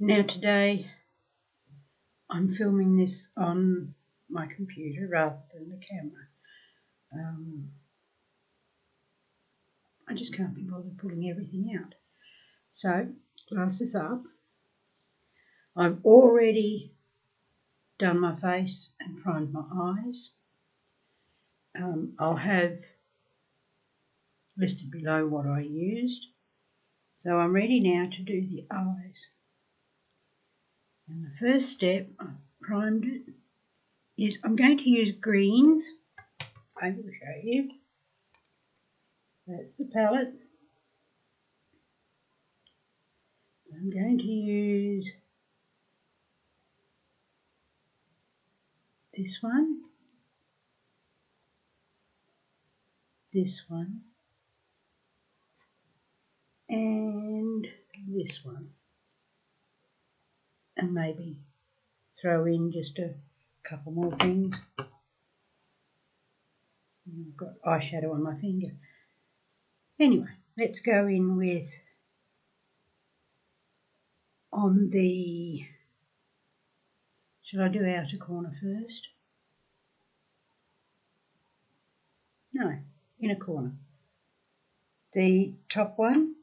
Now today I'm filming this on my computer rather than the camera. I just can't be bothered pulling everything out. So, glasses up. I've already done my face and primed my eyes. I'll have listed below what I used. So I'm ready now to do the eyes. And the first step, I've primed it, is I'm going to use greens. I will show you. That's the palette. So I'm going to use this one, and this one, and maybe throw in just a couple more things. I've got eyeshadow on my finger. Anyway, let's go in with on the, should I do outer corner first? No, inner corner. The top one,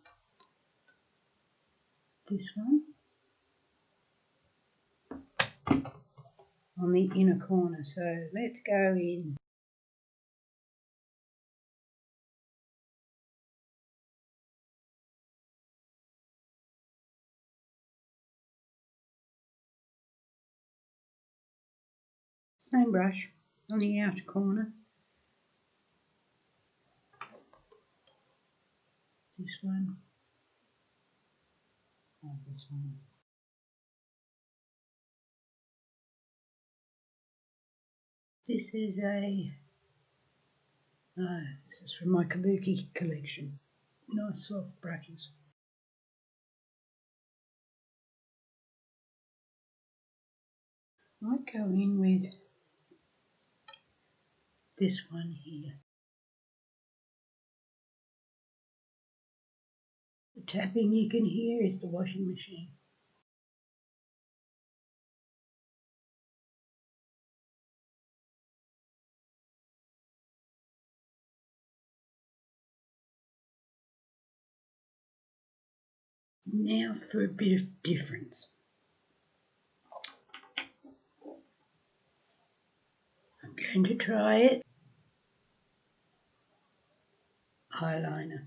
this one, on the inner corner. So let's go in. Same brush on the outer corner. This one. And this one. This is this is from my Kabuki collection. Nice soft brushes. Might go in with this one here. The tapping you can hear is the washing machine. Now for a bit of difference. I'm going to try it. Eyeliner.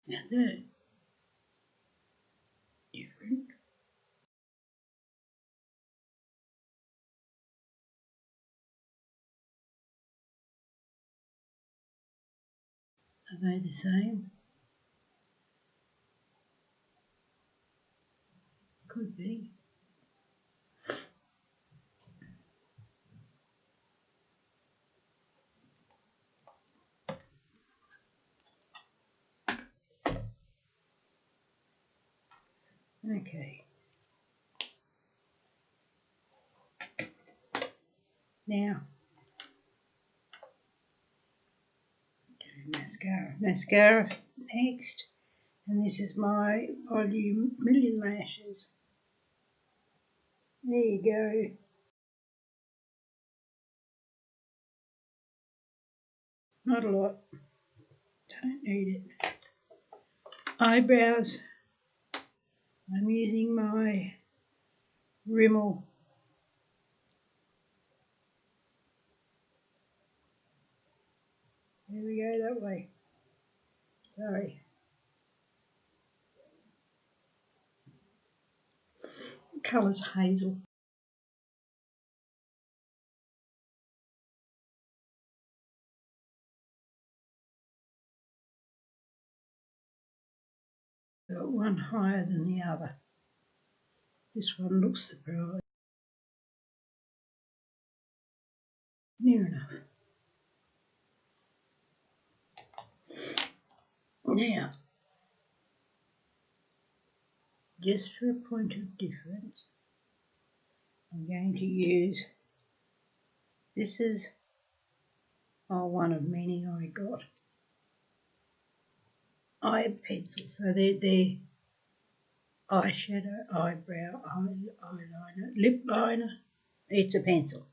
Is that different? Are they the same? Could be. Okay. Now, do mascara. Mascara next. And this is my Volume Million Lashes. There you go. Not a lot. Don't need it. Eyebrows. I'm using my Rimmel. There we go, that way. Sorry. Colour's Hazel. Got one higher than the other. This one looks the bright. Near enough. Now, just for a point of difference, I'm going to use, this is Oh, one of many I got. Eye pencils, so they're eyeshadow, eyebrow, eyeliner, lip liner. It's a pencil.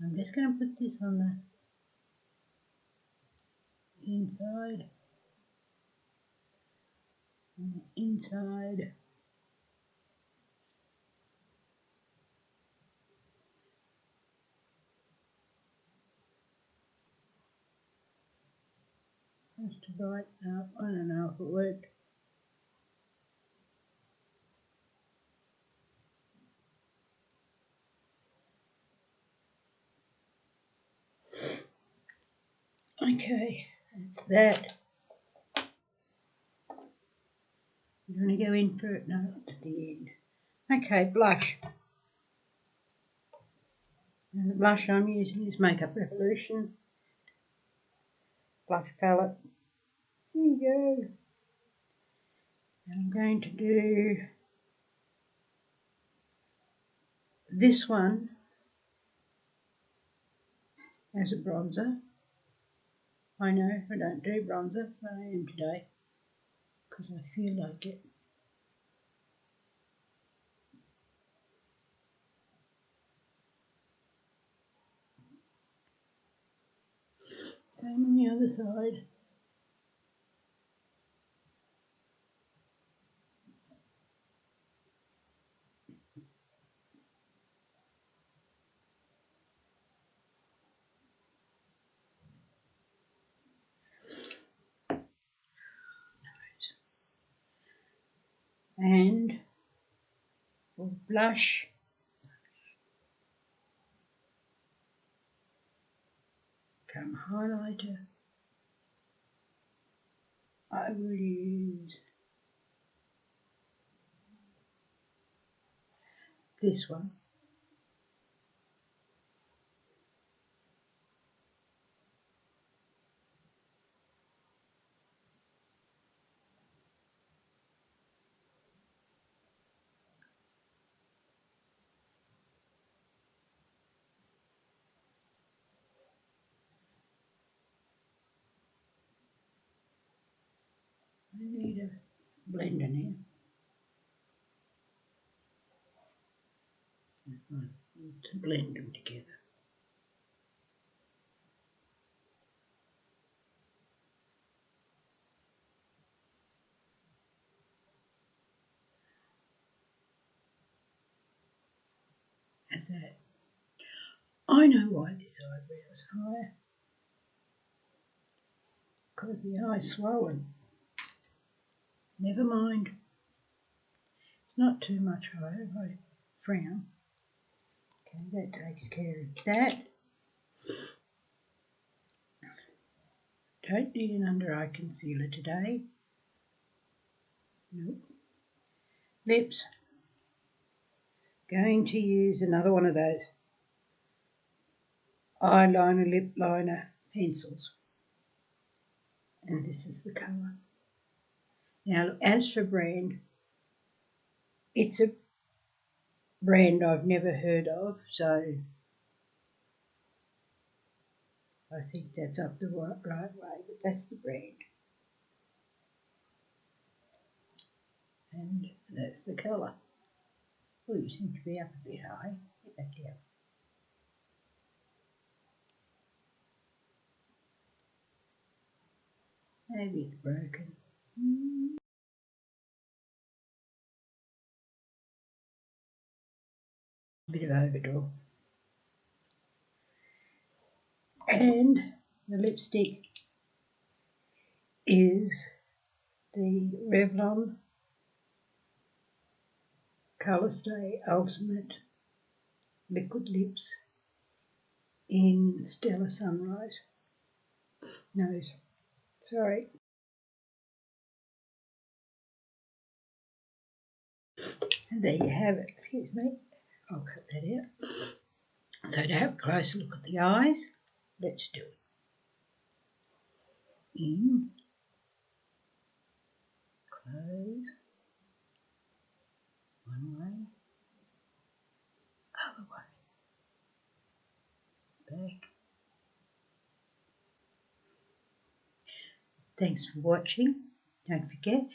I'm just going to put this on the inside. On the inside. Just to brighten up. I don't know if it worked. Okay, that's that. You want to go in for it? No, it's at the end. Okay, blush. And the blush I'm using is Makeup Revolution blush palette. Here you go. And I'm going to do this one as a bronzer. I know I don't do bronzer, but I am today because I feel like it. Same on the other side. And for blush, come highlighter, I will use this one. I need a blender now. To blend them together. As that. I know why this eyebrow is higher. Because the eye's swollen. Never mind. It's not too much higher if I frown. Okay, that takes care of that. Don't need an under eye concealer today. Nope. Lips. Going to use another one of those eyeliner, lip liner pencils. And this is the colour. Now, as for brand, it's a brand I've never heard of, so I think that's up the right way, but that's the brand. And that's the colour. Oh, you seem to be up a bit high. Get back down. Maybe it's broken. A bit of overdraw. And the lipstick is the Revlon Colorstay Ultimate Liquid Lips in Stellar Sunrise. No, sorry. And there you have it. Excuse me. I'll cut that out. So to have a closer look at the eyes, let's do it. In, close, one way, other way, back, Thanks for watching. Don't forget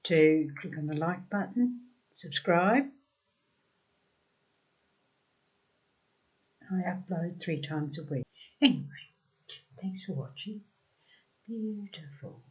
to click on the like button, subscribe. I upload 3 times a week. Anyway, thanks for watching. Beautiful.